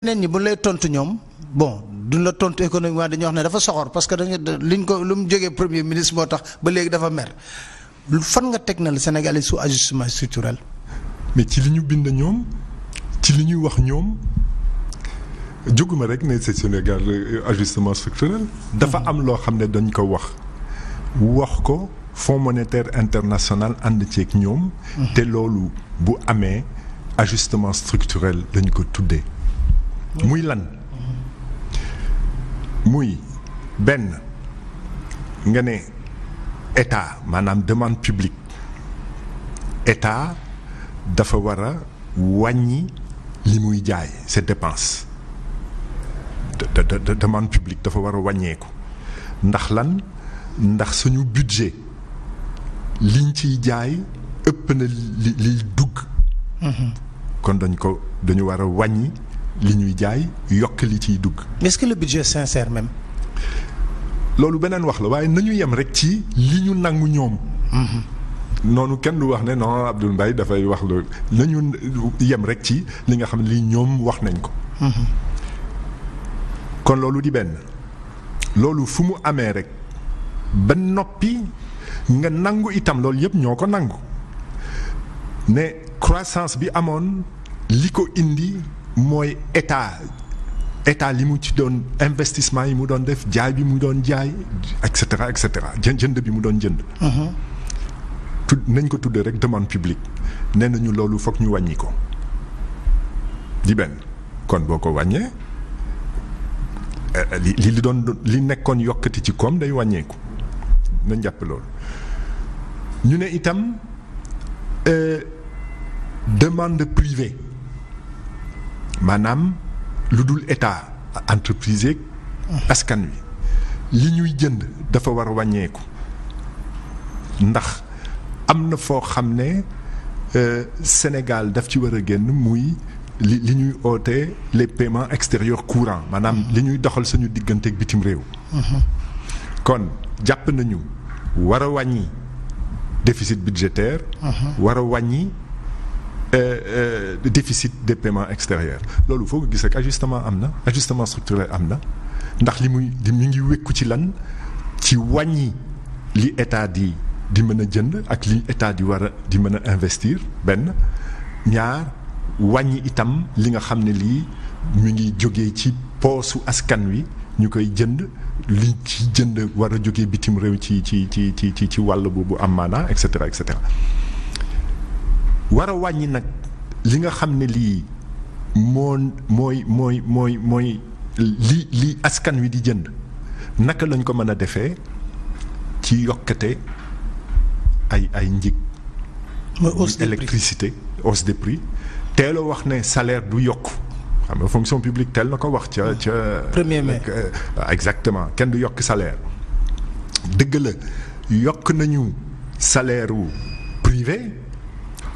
ñeneen ñi bu lay tontu ñoom bon duñ la tontu économiquement dañuy wax ne dafa soxor parce que dañu liñ ko lu mu jógee premier ministre moo tax ba léegi dafa mer fan nga teg na le Sénégal sous ajustement structurel. mais ci li ñu bind ñoom ci li ñuy wax ñoom jóguma rek ne c'est Sénégal ajustement structurel. dafa am loo xam ne dañ ko wax ko Fonds monétaire international ànd ceeg ñoom. te loolu bu amee ajustement structurel lañu ko tuddee. muy lan muy benn nga ne état maanaam demande publique état dafa war a wàññi li muy jaay ses dépenses de demande publique dafa war a wàññeeku ndax lan ndax suñu budget liñ ciy jaay ëpp na liy dugg. kon dañu war a wàññi li ñuy jaay yokk li ciy dugg. est-ce que le budget est sincère même. loolu beneen wax la waaye nañu yem rek ci li ñu nangu ñoom. noonu kenn du wax ne non Abdoul Mbaye dafay wax loolu nañu yem rek ci li nga xam ne lii ñoom wax nañ ko. kon loolu di benn loolu fu mu amee rek ba noppi nga nangu itam loolu yëpp ñoo ko nangu ne croissance bi amoon li ko indi. mooy état li mu ci doon investissement yi mu doon def jaay bi mu doon jaay et cetera jënd bi mu doon jënd. nañ ko tuddee rek demande publique nee nañu loolu foog ñu wàññi ko di benn kon boo ko wàññee li nekkoon yokkati ci koom day wàññeeku nañ jàpp loolu ñu ne itam demande privée. maanaam lu dul état entreprise yeeg askan wi li ñuy jënd dafa war a wàññeeku ndax am na foo xam ne Sénégal daf ci war a génn muy li ñuy oote les paiements extérieurs courants maanaam li ñuy doxal suñu digganteeg bitim réew. kon jàpp nañu war a wàññi déficit budgétaire. war a wàññi. Déficit des paiements extérieurs loolu foo ko gis rek ajustement structurel am na ndax li mu ngi wékku ci lan ci wàññi li état di mën a jënd ak li état di war a di mën a investir benn ñaar wàññi itam li nga xam ne lii mu ngi jógee ci poosu askan wi ñu koy jënd li ci jënd war a jógee bitim réew ci wàll bu am maanaa et cetera et cetera. war a wàññi nag li nga xam ne lii mooy li askan wi di jënd naka lañ ko mën a defee ci yokkate ay njëg. mooy hausse des prix électricité hausse des prix teel a wax ne salaire du yokk xam nga fonction publique teel na ko wax ca. 1er mai exactement kenn du yokk salaire dëgg la yokk nañu salaire u privé.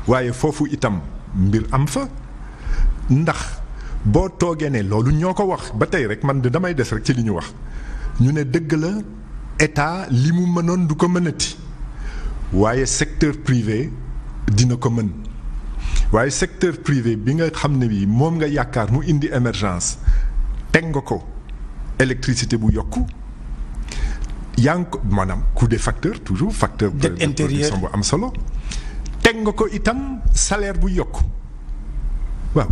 waaye foofu itam mbir am fa ndax boo toogee ne loolu ñoo ko wax ba tey rek man damay des rek ci li ñu wax ñu ne dëgg la état li mu mënoon du ko mënati waaye secteur privé dina ko mën waaye secteur privé bi nga xam ne bii moom nga yaakaar mu indi émergence teg nga ko électricité bu yokku yaa ngi ko maanaam coût des facteurs toujours facteur de production bu am solo. teg nga ko itam salaire bu yokk waaw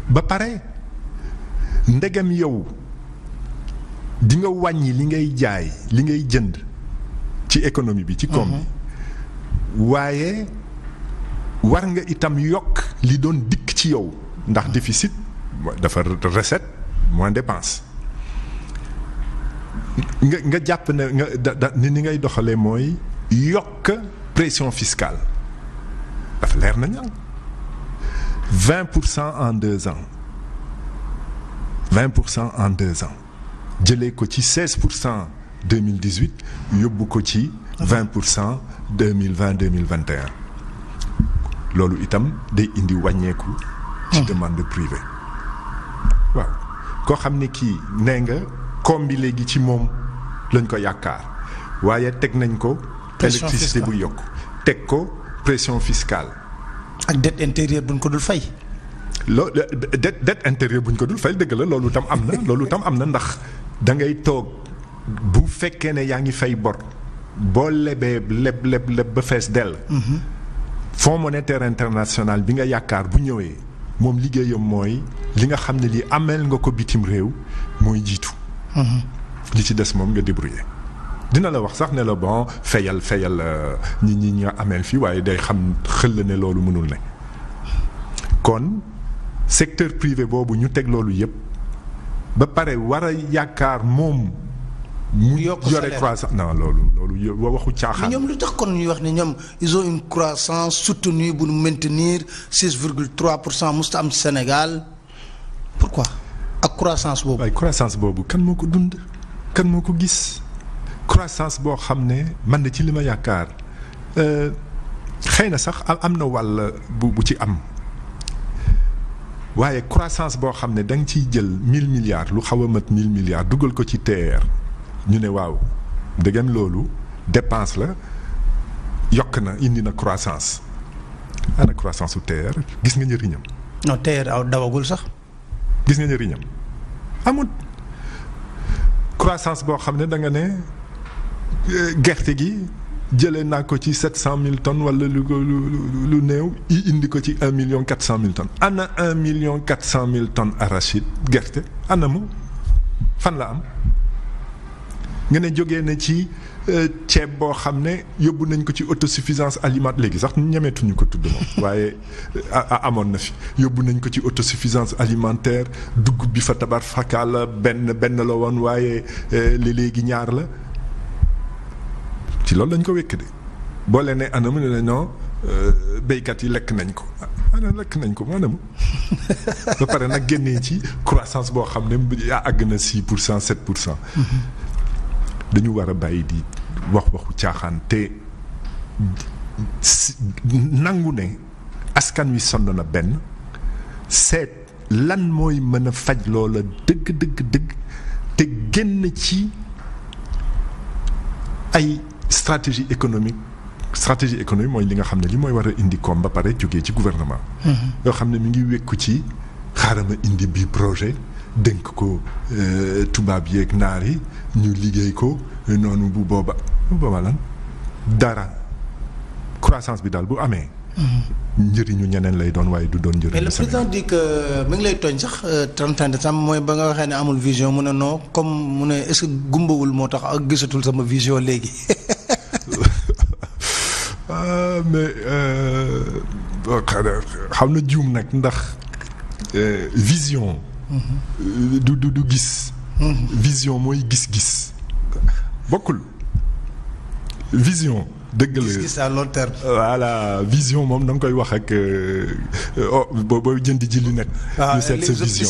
ba pare ndegam yow di nga wàññi li ngay jaay li ngay jënd ci économie bi ci koom bi waaye war nga itam yokk li doon dikk ci yow ndax déficit dafa recette moins dépense nga jàpp ne ni ngay doxalee mooy yokk pression fiscale dafa leer na ñaŋ 20% en 2 ans 20% en 2 ans jëlee ko ci 16% 2018 yóbbu ko ci 20% 2020 2021 loolu itam day indi wàññeeku. ci demande privée waaw koo xam ne kii nee nga koom bi léegi ci moom lañ ko yaakaar waaye teg nañ ko. électricité bu yokk teg ko pression fiscale. ak dette intérieure buñ ko dul fay. loolu dette intérieure bu ñu ko dul fay dëgg la loolu tam am na ndax da ngay toog bu fekkee ne yaa ngi fay bor boo lebee leb ba fees dell. Fonds monétaire international bi nga yaakaar bu ñëwee moom liggéeyam mooy li nga xam ne lii ameel nga ko bitim réew mooy jiitu. li ci des moom nga débrouiller dina la wax sax ne la bon fayal ñi nga ameel fii waaye day xam xëll ne loolu mënul ne kon secteur privé boobu ñu teg loolu yëpp ba pare war a yaakaar moom. mu yore croissance non loolu waxu caaxaan. mais ñoom lu tax kon ñuy wax ne ñoom ils ont une croissance soutenue bu ñu maintenir 6,3% musta am ci Sénégal pourquoi ak croissance boobu. waaye croissance boobu kan moo ko dund kan moo ko gis croissance boo xam ne man de ci li ma yaakaar xëy na sax am na wàll bu ci am waaye croissance boo xam ne da nga ciy jël 1000 milliards lu xaw a mat 1000 milliards dugal ko ci TER. ñu ne waaw ndegem loolu dépense la yokk na indi na croissance ana croissance su TER gis nga njëriñam. non TER dawagul sax. gis nga njëriñam amul croissance boo xam ne da nga ne gerte gi jëlee naa ko ci 700 000 tonnes wala lu néew indi ko ci 1,4 million tonnes ana 1,4 million tonnes arachide gerte ana mu fan la am. nga ne jógee na ci ceeb boo xam ne yóbbu nañ ko ci autosuffisance alimentaire léegi sax ñemeetuñu ko tudd moom waaye amoon na fi yóbbu nañ ko ci autosuffisance alimentaire dugub bi fa tabar fakala benn la woon waaye léegi ñaar la ci loolu lañ ko wekk de boo leen ne anam ne non béykat yi lekk nañ ko lekk nañ ko maanaam ba pare nag génnee ci croissance boo xam ne àgg na 6% 7%. dañu war a bàyyi di waxu caaxaan te nangu ne askan wi sonn na benn seet lan mooy mën a faj loola dëgg te génn ci ay stratégie économique mooy li nga xam ne li mooy war a indi koom ba pare jógee ci gouvernement. yoo xam ne mi ngi wékku ci xaaral ma indi bii projet. dénk ko tubaab yeeg naar yi ñu liggéey ko noonu bu booba lan dara croissance bi daal bu amee. njëriñu ñeneen lay doon waaye du doon njëriñu. mais le président dit que mi ngi lay tooñ sax 31 décembre mooy ba nga waxee ne amul vision mu ne non comme mu ne est-ce que gumbawul moo tax ak gisatul sama vision léegi. mais xam na juum nag ndax vision. du gis. vision mooy gis-gis. bokkul vision. dëgg la gis-gis à long terme. voilà vision moom da nga koy wax ak booy jënd ji lunette. ñu seet sa vision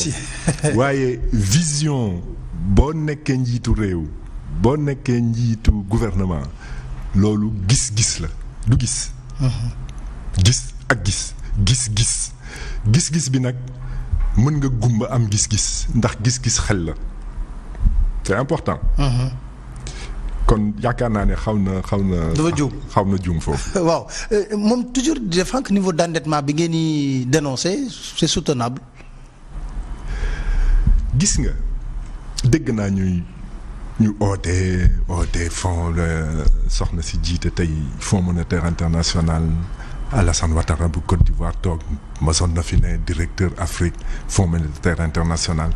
waaye vision boo nekkee njiitu réew boo nekkee njiitu gouvernement loolu gis-gis la du gis. gis ak gis-gis bi nag. mën nga gumba am gis-gis ndax gis-gis xel la c'est important. kon yaakaar naa ne xaw na. dafa juum xaw na juum foofu. waaw moom toujours di défend que niveau d'endettement bi ngeen di dénoncer c'est soutenable. gis nga dégg naa ñu oote fonds soxna si jiite tey Fonds monétaire international. Alassane Ouattara bu Côte d'Ivoire toog mosoon na fi ne directeur Afrique Fonds monétaire international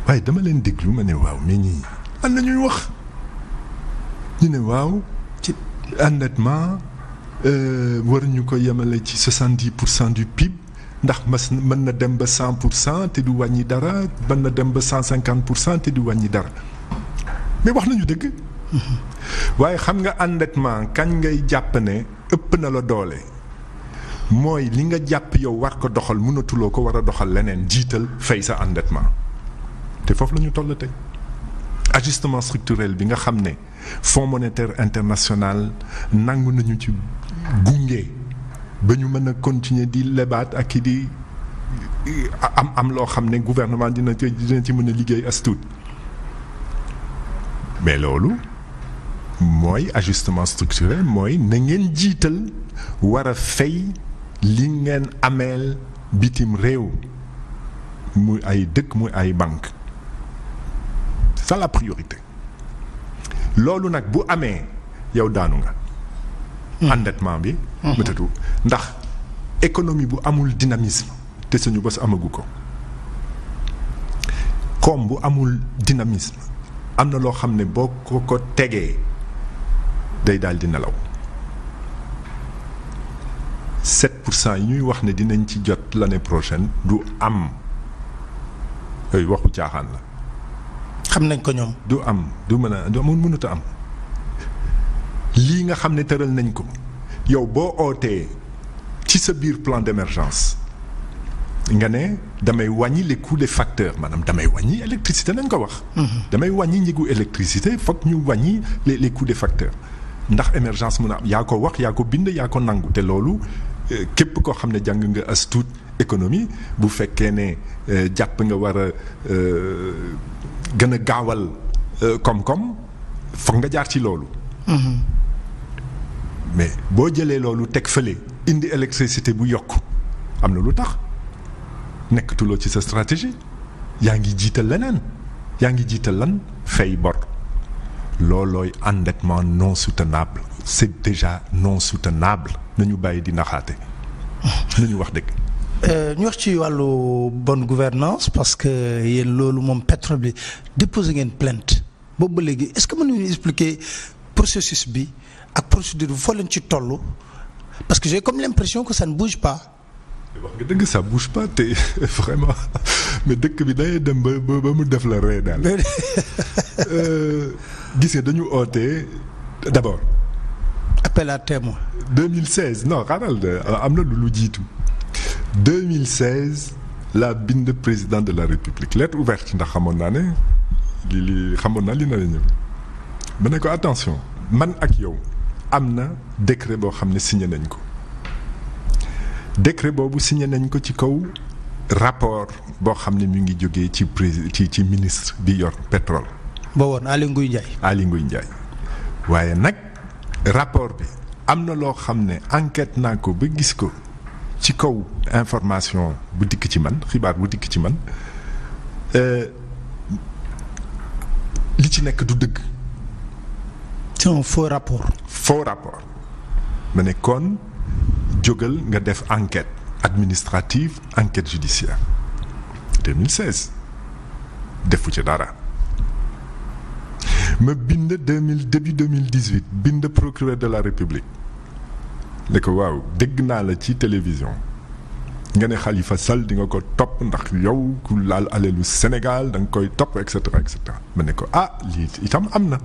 waaye dama leen déglu ma ne waaw mais ñii an na ñuy wax ñu ne waaw ci endettement waruñu ko yemale ci 70% du PIB ndax mën na dem ba 100% te du wàññi dara mën na dem ba 150% te du wàññi dara mais wax nañu dëgg. waaye xam nga endettement kañ ngay jàpp ne ëpp na la doole mooy li nga jàpp yow war ko doxal mënatuloo ko war a doxal leneen jiital fay sa endettement te foofu la ñu toll tey ajustement structurel bi nga xam ne Fonds monétaire international nangu nañu ci gunge ba ñu mën a continuer di lebaat ak di am loo xam ne gouvernement dina ci mën a liggéey as tuut mais loolu mooy ajustement structurel mooy na ngeen jiital war a fay li ngeen ameel bitim réew muy ay dëkk muy ay banque c'est ça la priorité loolu nag bu amee yow daanu nga endettement bi mëtatu ndax économie bu amul dynamisme te suñu bos amagu ko koom bu amul dynamisme am na loo xam ne boo ko tegee day daal di nelaw 7% yi ñuy wax ne dinañ ci jot l'année prochaine du am yooyu waxu caaxaan la. xam nañ ko ñoom. du am du mën a du mënut a am lii nga xam ne tëral nañ ko yow boo ootee ci sa biir plan d'émergence nga ne damay wàññi les coûts des facteurs maanaam damay wàññi électricité nañ ko wax. damay wàññi njëgu électricité foog ñu wàññi les coûts des facteurs ndax émergence mën a am yaa ko wax yaa ko bind yaa ko nangu te loolu képp koo xam ne jàng nga as tuut économie bu fekkee ne jàpp nga war a gën a gaawal koom-koom foog nga jaar ci loolu. mais boo jëlee loolu teg fële indi électricité bu yokk am na lu tax nekkatuloo ci sa stratégie yaa ngi jiital leneen yaa ngi jiital lan fay bor loolooy endettement non soutenable c'est déjà non soutenable nañu bàyyi di naxaate nañu wax dëgg. ñu wax ci wàllu bonne gouvernance parce que yéen loolu moom pétrole bi déposé ngeen plainte boobu ba léegi est-ce que mën nañu expliquer processus bi ak procédure bi foo leen ci toll parce que j'ai comme l'impression que ça ne bouge pas. wax nga dëgg ça bouge pas te vraiment mais dëkk bi day dem ba mu def la ree daal. gis nga dañu oote d'abord. appel à témoin. 2016 non xaaral am na lu jiitu 2016 la bind président de la République lettre ouverte ndax xamoon naa ne li xamoon naa li na la ñëw ma ne ko attention man ak yow am na décret boo xam ne signé nañ ko décret boobu signé nañ ko ci kaw rapport boo xam ne mi ngi jógee ci ministre bi yor pétrole. ba woon Aly Ngouille Ndiaye. Aly Ngouille Ndiaye waaye nag rapport bi am na loo xam ne enquête naa ko ba gis ko ci kaw information bu dikk ci man xibaar bu dikk ci man li ci nekk du dëgg. c'est un faux rapport. faux rapport ma ne kon jógal nga def enquête administrative enquête judiciaire 2016 defu ci dara. ma bind début 2018 bind procureur de la République ne ko waaw dégg naa la ci télévision nga ne Khalifa Sall di nga ko topp ndax yow ku laal alelu Sénégal da nga koy topp et cetera et cetera ma ne ko lii itam am na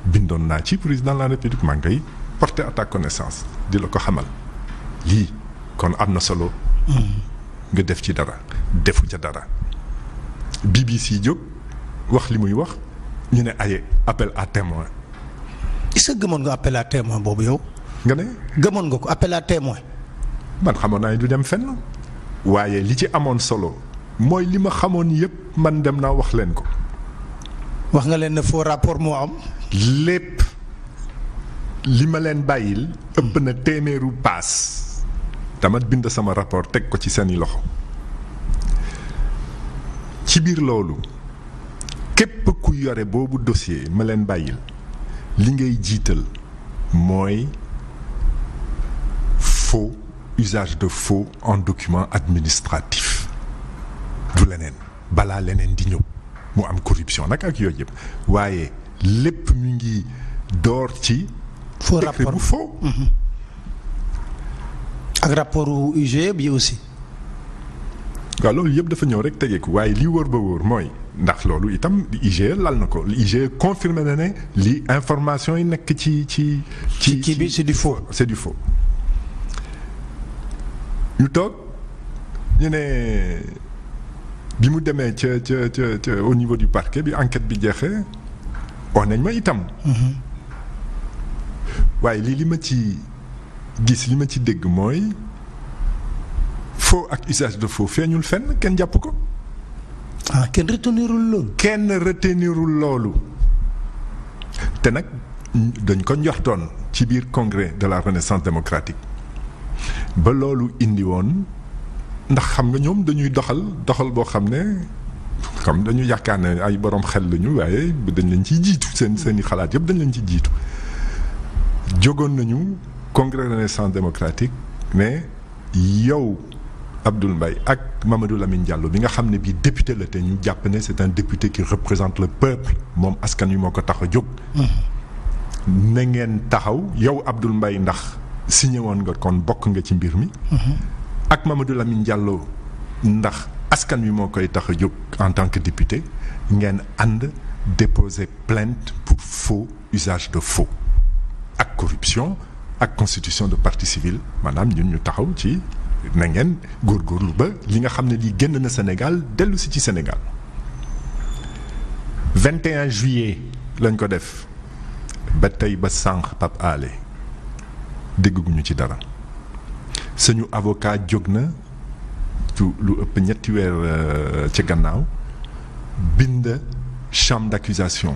bindoon naa ci président de la République maa ngi koy porter à ta connaissance di la ko xamal lii kon am na solo. nga def ci dara defu ca dara BBC jóg wax li muy wax. ñu ne ay appel à témoin. est-ce que gëmoon nga appel à témoin boobu yow. nga ne. gëmoon nga ko appel à témoin. man xamoon naa ne du dem fenn. waaye li ci amoon solo mooy li ma xamoon yépp man dem naa wax leen ko. wax nga leen ne faux rapport moo am. lépp li ma leen bàyyil. ëpp na téeméeru paas. dama bind sama rapport teg ko ci seeni loxo. ci biir loolu. képp ku yore boobu dossier ma leen bàyyil li ngay jiital mooy faux usage de faux en document administratif du leneen balaa leneen di ñëw mu am corruption nag ak yooyu yëpp waaye lépp mu ngi door ci faux décret rapport bu faux ak rapport IGE bi aussi. waaw loolu yëpp dafa ñëw rek tegeeku waaye li wóor ba wóor mooy ndax loolu itam IGE lal na ko IGE confirmé na ne li information yi nekk ci kii bi c'est du faux. c'est du faux ñu toog ñu ne bi mu demee ca au niveau du parquet bi enquête bi jeexee oo nañ ma itam. waaye li ma ci gis li ma ci dégg mooy. faux ak usage de faux feeñul fenn kenn jàpp ko. kenn retenirul loolu. kenn retenirul loolu te nag dañ ko njortoon ci biir congrès de la renaissance démocratique ba loolu indi woon ndax xam nga ñoom dañuy doxal boo xam ne comme dañu yaakaar ne ay borom xel lañu waaye dañ leen ciy jiitu seeni xalaat yëpp dañ leen ciy jiitu jógoon nañu congrès renaissance démocratique ne yow Abdoul Mbaye ak Mamadou Lamine Diallo bi nga xam ne bii député la te ñu jàpp ne c'est un député qui représente le peuple moom askan wi moo ko tax a jóg. na ngeen taxaw yow Abdoul Mbaye ndax signé woon nga kon bokk nga ci mbir mi. ak Mamadou Lamine Diallo ndax askan wi moo koy tax a jóg en tant que député ngeen ànd déposer plainte pour faux usage de faux ak corruption ak constitution de partie civile maanaam ñun ñu taxaw ci. na ngeen góorgóorlu ba li nga xam ne lii génn na Sénégal dellu si ci Sénégal 21 juillet lañ ko def ba tey ba sànq Pape Alé dégguñu ci dara suñu avocat jóg na lu ëpp ñetti weer ci gannaaw bind chambre d'accusation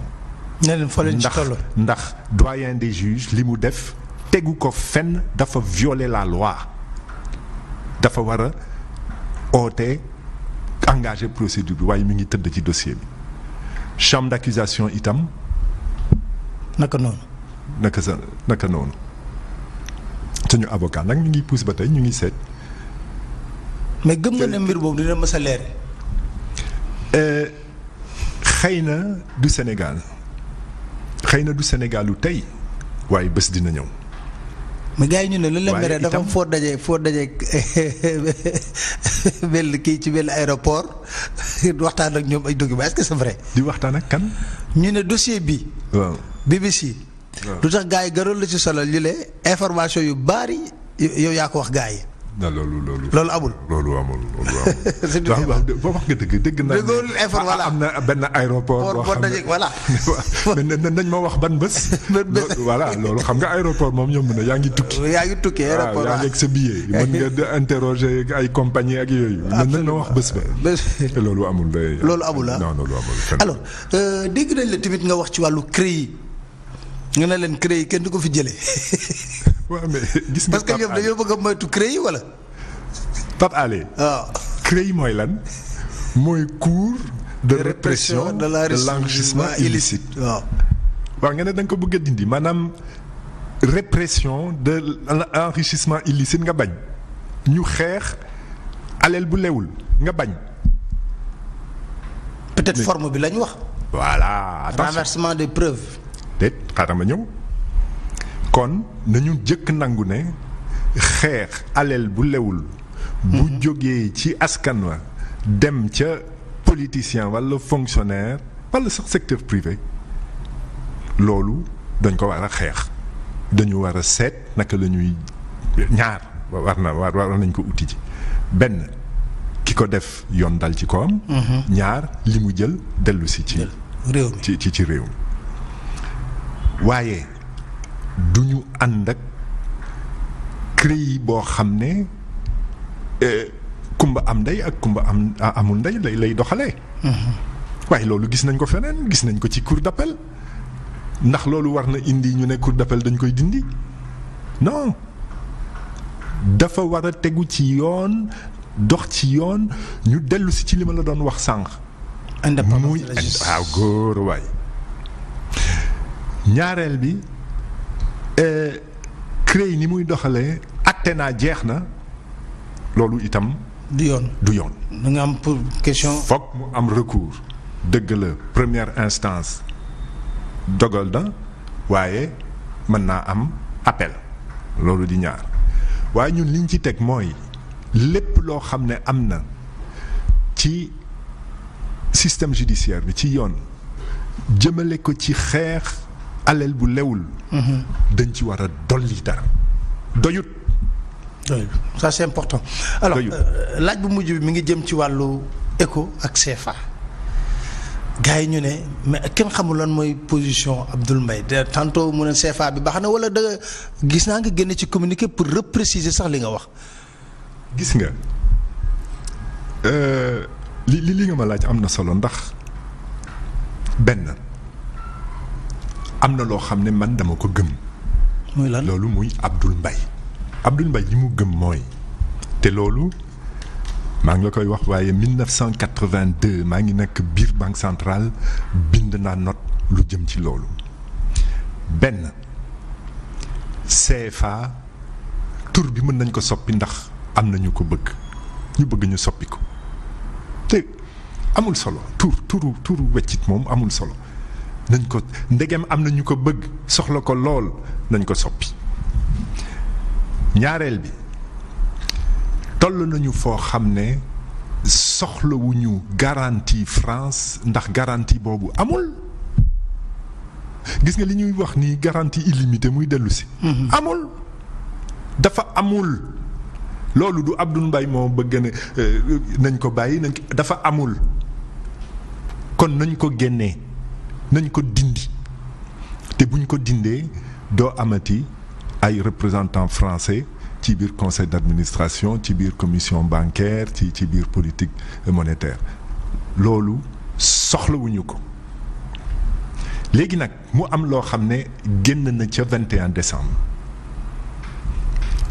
ndax doyen des juges li mu def tegu ko fenn dafa violer la loi dafa war a oote engagé procédure bi waaye mi ngi tëdd ci dossier bi chambre d'accusation itam. naka noonu suñu avocat nag ñu ngi pousse ba tey ñu ngi seet. mais gëm nga ne mbir boobu dina mës a leer. xëy na du Sénégal lu tey waaye bés dina ñëw. mais gars yi ñu ne lu leen mere dafa foo dajee benn kii ci benn aéroport waxtaan ak ñoom ay documents est-ce que c'est vrai. di waxtaan ak kan. ñu ne dossier bi. waaw BBC. waaw lu tax gars yi gënoon la ci solo ñu ne information yu bari yow yaa ko wax gars yi. non loolu amul. loolu amul. waaw boo wax nga dëgg naa. voilà am na benn aéroport. boo dajee voilà. nañ ma wax ban bés. voilà loolu xam nga aéroport moom ñoom yaa ngi tukki. aéroport yaa ngi ak sa billet. mën nga interroger ay compagnie ak yooyu. nañ ma wax bés ba. loolu amul. loolu amul ah non loolu amul. alors dégg nañ la tamit nga wax ci wàllu CREI nga ne leen CREI kenn du ko fi jëlee. waaw mais gis nga parce que ñoom dañoo bëgg a moytu CREI wala. Pape Alé. waaw CREI mooy lan. mooy cour de répression de l'enrichissement illicite. waaw nga ne da nga ko bëgg a dindi maanaam répression de l'enrichissement illicite nga bañ. ñu xeex alal bu lewul nga bañ. peut-être forme bi lañ wax. voilà attention renversement des preuves. déet xaaral ma ñëw. kon nañu jëkk nangu ne xeex alal bu lewul bu jógee ci askan wa dem ca politicien walla fonctionnaire walla sax secteur privé loolu dañ ko war a xeex dañu war a seet naka la ñuy ñaar war nañ ko uti ji benn ki ko def yoon dal ci kawam. ñaar li mu jël dellu si ci réew mi ci réew mi waaye du ñu ànd ak CREI boo xam ne kumba am ndey ak kumba amul ndey lay doxalee. waaye loolu gis nañ ko feneen gis nañ ko ci cour d'appel ndax loolu war na indi ñu ne cour d'appel dañ koy dindi non dafa war a tegu ci yoon dox ci yoon ñu dellu si ci li ma la doon wax sànq. indépendance de la justice waaw góor waay ñaareel bi. CREI ni muy doxalee atte naa jeex na loolu itam. du yoon da nga am pour question. foog mu am recours. dëgg la première instance dogal na waaye mën naa am appel loolu di ñaar waaye ñun liñ ci teg mooy lépp loo xam ne am na ci système judiciaire bi ci yoon jëmale ko ci xeex. alal bu lewul. dañ ci war a dolli dara doyut. ça c'est important. alors laaj bu mujj bi mi ngi jëm ci wàllu éco ak CFA. gars yi ñu ne mais kenn xamul lan mooy position Abdoul Mbaye tantôt mu ne CFA bi baax na wala da gis naa nga génne ci communiqué pour repréciser sax li nga wax. gis nga li nga ma laaj am na solo ndax benn. am na loo xam ne man dama ko gëm. muy lan loolu muy Abdoul Mbaye li mu gëm mooy te loolu maa ngi la koy wax waaye 1982 maa ngi nekk biir banque centrale bind naa note lu jëm ci loolu benn CFA tur bi mën nañ ko soppi ndax am na ñu ko bëgg ñu bëgg ñu soppi ko te amul solo turu weccit moom amul solo nañ ko ndegem am na ñu ko bëgg soxla ko lool nañ ko soppi ñaareel bi toll nañu foo xam ne soxlawuñu garantie France ndax garantie boobu amul gis nga li ñuy wax ni garantie illimitée muy dellu si amul dafa amul loolu du Abdoul Mbaye moo bëgg ne nañ ko bàyyi dafa amul kon nañ ko génnee nañ ko dindi te buñ ko dindee doo amati ay représentants français ci biir conseil d'administration ci biir commission bancaire ci biir politique monétaire loolu soxlawuñu ko léegi nag mu am loo xam ne génn na ca 21 décembre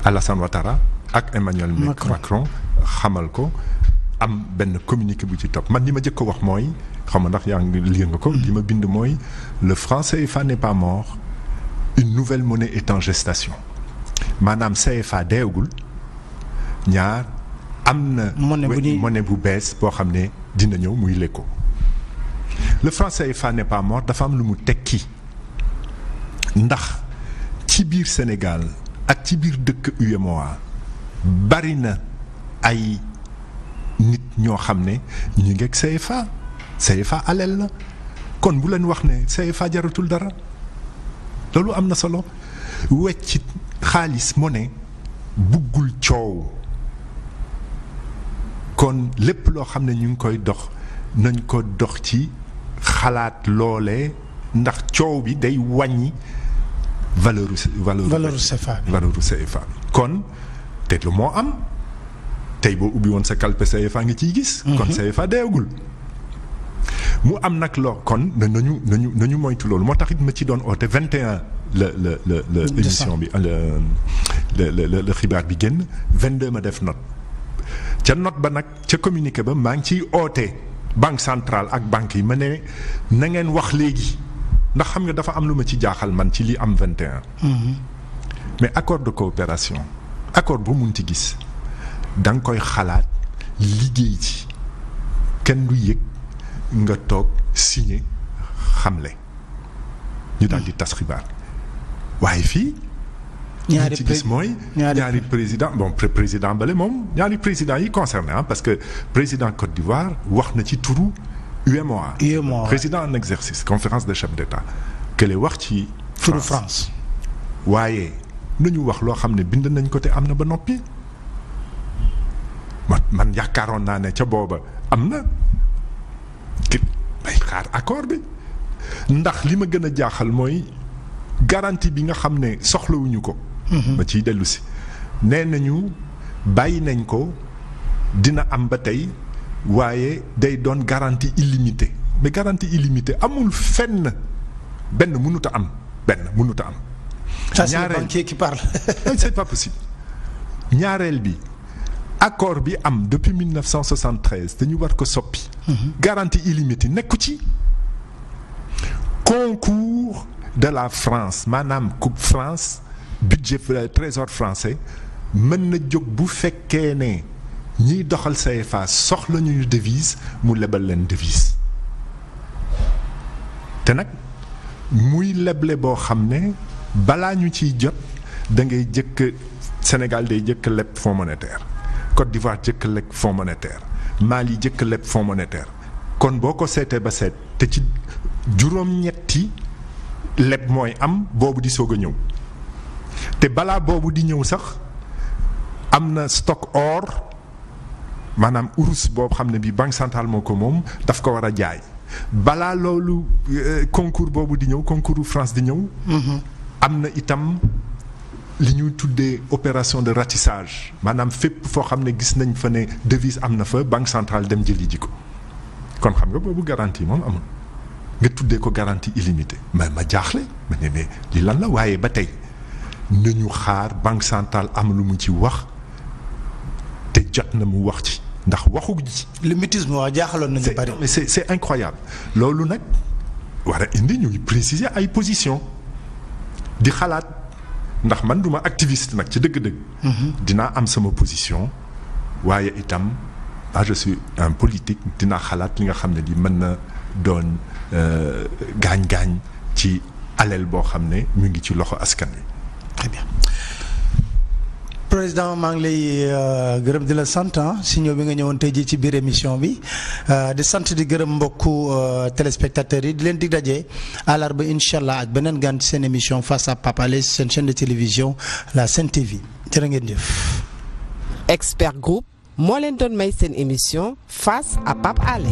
Alassane Ouattara ak Emmanuel Macron xamal ko am benn communiqué bu ci topp man li ma jëkk ko wax mooy xam nga ndax yaa ngi lire nga ko li ma bind mooy le franc CFA n'est pas mort une nouvelle monnaie est en gestation maanaam CFA deewagul ñaar am na monnaie bu bees boo xam ne dina ñëw muy l'éco le franc CFA n'est pas mort dafa am lu mu tekki ndax ci biir Sénégal ak ci biir dëkk UEMOA bari na ay nit ñoo xam ne ñu ngeeg CFA alal la kon bu leen wax ne CFA jaratul dara loolu am na solo wecc xaalis monnaie buggul coow kon lépp loo xam ne ñu ngi koy dox nañ ko dox ci xalaat loolee ndax coow bi day wàññi valeur CFA kon te lu moo am tey boo ubbi woon sa kalpe CFA nga ciy gis kon CFA deewagul mu am nag loo kon nañu moytu loolu moo tax it ma ci doon oote 21 la émission bi le xibaar bi génn 22 ma def note ca note ba nag ca communiqué ba maa ngi ciy oote banque centrale ak banque yi ma ne na ngeen wax léegi ndax xam nga dafa am lu ma ci jaaxal man ci li am 21 mais accord de coopération accord boo mun ci gis da nga koy xalaat liggéey ci kenn du yëg nga toog signé xamle ñu daal di tas xibaar waaye fii ñaari ci gis mooy ñaari président bon président bale moom ñaari président yi concerné parce que président Côte d'Ivoire wax na ci turu UEMOA président en exercice conférence des chefs d'État que le wax ci turu France waaye nañu wax loo xam ne bind nañ ko te am na ba noppi man yaakaaroon naa ne ca booba am na bay xaar accord bi ndax li ma gën a jaaxal mooy garantie bi nga xam ne soxlawuñu ko ba ciy dellu si nee nañu bàyyi nañ ko dina am ba tey waaye day doon garantie illimitée mais garantie illimitée amul fenn benn mënut a am ça c'est le banquier qui parle c'est pas possible ñaareel bi accord bi am depuis 1973 dañu war ko soppi garantie illimitée nekku ci concours de la France maanaam coupe France budget trésor français mën na jóg bu fekkee ne ñiy doxal CFA soxla ñu devise mu lebal leen devise te nag muy leble boo xam ne balaa ñu ciy jot da ngay jëkk Sénégal day jëkk leb fonds monétaire Côte d'Ivoire jëkk leb fonds monétaire Mali jëkk leb fonds monétaire kon boo ko seetee ba seet te ci juróom-ñetti leb mooy am boobu di soog a ñëw te balaa boobu di ñëw sax am na stock or maanaam urus boobu xam ne bi banque centrale moo ko moom daf ko war a jaay balaa loolu concours boobu di ñëw concours France di ñëw am na itam li ñuy tuddee opération de ratissage maanaam fépp foo xam ne gis nañ fa ne devise am na fa banque centrale dem jëli ji ko kon xam nga boobu garantie moom amul nga tuddee ko garantie illimitée mais ma jaaxle ma ne mais li lan la waaye ba tey nañu xaar banque centrale am lu mu ci wax te jot na mu wax ci ndax waxu ji. le mutisme wax jaaxaloon nañu bari. mais c'est incroyable loolu nag war a indi ñuy préciser ay position di xalaat ndax man duma activiste nag ci dëgg-dëgg. dinaa am sama position waaye itam je suis un politique dinaa xalaat li nga xam ne di mën na doon gaañ-gaañ ci alal boo xam ne mu ngi ci loxo askan wi. Très bien. Président maa ngi lay gërëm di la sant si ñëw bi nga ñëwoon tey jii ci biir émission bi di sant di gërëm mbokku téléspectateurs yi di leen dig daje àllarba incha allah ak beneen gan ci seen émission face à Pape Alé seen chaîne de télévision la Sen TV jërë ngeen jëf. Expert Group moo leen doon may seen émission face à Pape Alé.